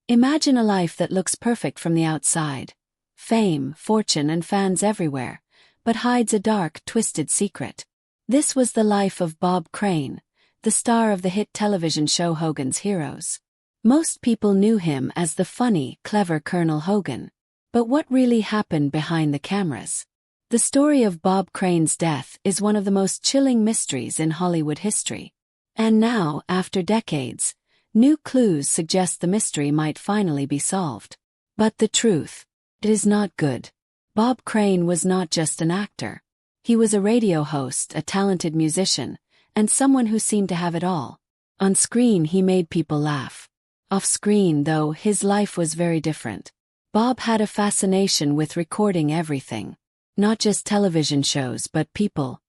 Imagine a life that looks perfect from the outside. Fame, fortune, and fans everywhere, but hides a dark, twisted secret. This was the life of Bob Crane, the star of the hit television show Hogan's Heroes. Most people knew him as the funny, clever Colonel Hogan. But what really happened behind the cameras? The story of Bob Crane's death is one of the most chilling mysteries in Hollywood history. And now, after decades, new clues suggest the mystery might finally be solved. But the truth, it is not good. Bob Crane was not just an actor. He was a radio host, a talented musician, and someone who seemed to have it all. On screen he made people laugh. Off screen, though, his life was very different. Bob had a fascination with recording everything. Not just television shows, but people.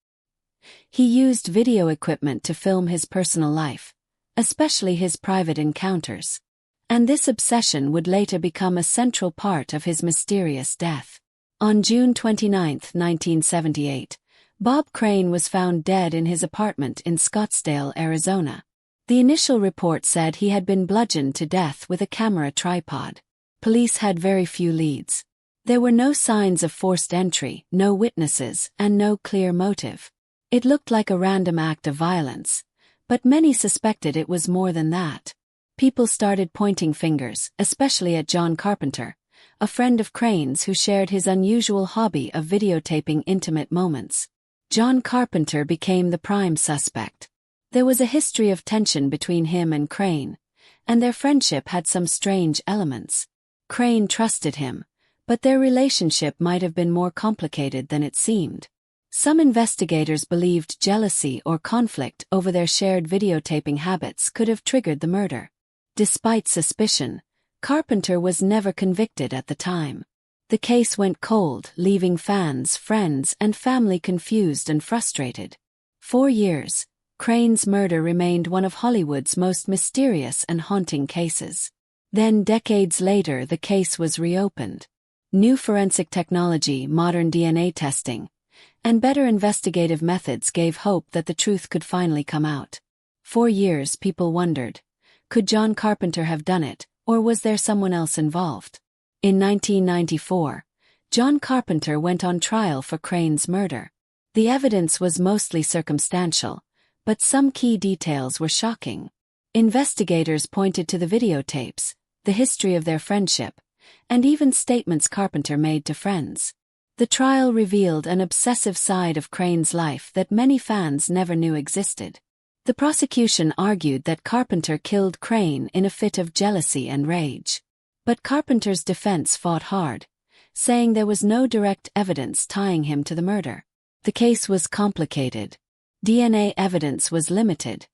He used video equipment to film his personal life, especially his private encounters. And this obsession would later become a central part of his mysterious death. On June 29, 1978, Bob Crane was found dead in his apartment in Scottsdale, Arizona. The initial report said he had been bludgeoned to death with a camera tripod. Police had very few leads. There were no signs of forced entry, no witnesses, and no clear motive. It looked like a random act of violence, but many suspected it was more than that. People started pointing fingers, especially at John Carpenter, a friend of Crane's who shared his unusual hobby of videotaping intimate moments. John Carpenter became the prime suspect. There was a history of tension between him and Crane, and their friendship had some strange elements. Crane trusted him, but their relationship might have been more complicated than it seemed. Some investigators believed jealousy or conflict over their shared videotaping habits could have triggered the murder. Despite suspicion, Carpenter was never convicted at the time. The case went cold, leaving fans, friends, and family confused and frustrated. 4 years, Crane's murder remained one of Hollywood's most mysterious and haunting cases. Then, decades later, the case was reopened. New forensic technology, modern DNA testing, and better investigative methods gave hope that the truth could finally come out. 4 years, people wondered, could John Carpenter have done it, or was there someone else involved? In 1994, John Carpenter went on trial for Crane's murder. The evidence was mostly circumstantial, but some key details were shocking. Investigators pointed to the videotapes, the history of their friendship, and even statements Carpenter made to friends. The trial revealed an obsessive side of Crane's life that many fans never knew existed. The prosecution argued that Carpenter killed Crane in a fit of jealousy and rage. But Carpenter's defense fought hard, saying there was no direct evidence tying him to the murder. The case was complicated. DNA evidence was limited,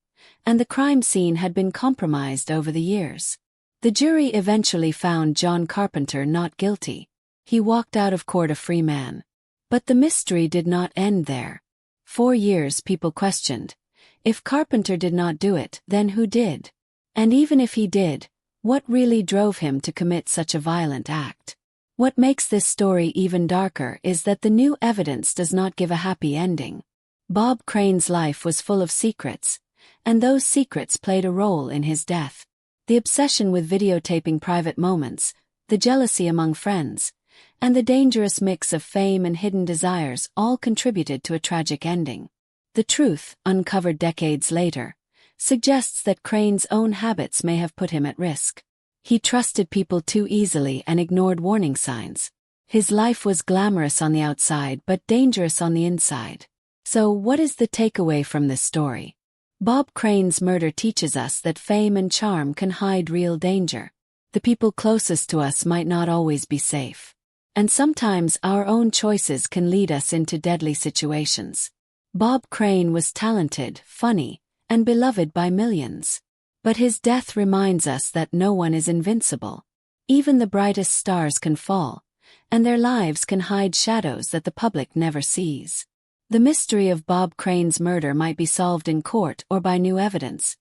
and the crime scene had been compromised over the years. The jury eventually found John Carpenter not guilty. He walked out of court a free man. But the mystery did not end there. 4 years people questioned, if Carpenter did not do it, then who did? And even if he did, what really drove him to commit such a violent act? What makes this story even darker is that the new evidence does not give a happy ending. Bob Crane's life was full of secrets, and those secrets played a role in his death. The obsession with videotaping private moments, the jealousy among friends, and the dangerous mix of fame and hidden desires all contributed to a tragic ending. The truth, uncovered decades later, suggests that Crane's own habits may have put him at risk. He trusted people too easily and ignored warning signs. His life was glamorous on the outside but dangerous on the inside. So, what is the takeaway from this story? Bob Crane's murder teaches us that fame and charm can hide real danger. The people closest to us might not always be safe. And sometimes our own choices can lead us into deadly situations. Bob Crane was talented, funny, and beloved by millions. But his death reminds us that no one is invincible. Even the brightest stars can fall, and their lives can hide shadows that the public never sees. The mystery of Bob Crane's murder might be solved in court or by new evidence,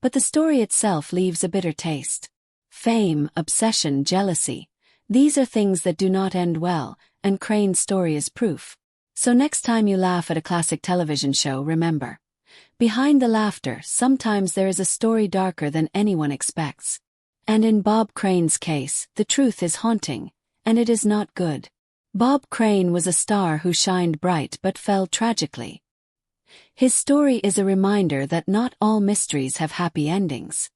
but the story itself leaves a bitter taste. Fame, obsession, jealousy, these are things that do not end well, and Crane's story is proof. So next time you laugh at a classic television show, remember, behind the laughter, sometimes there is a story darker than anyone expects. And in Bob Crane's case, the truth is haunting, and it is not good. Bob Crane was a star who shined bright but fell tragically. His story is a reminder that not all mysteries have happy endings.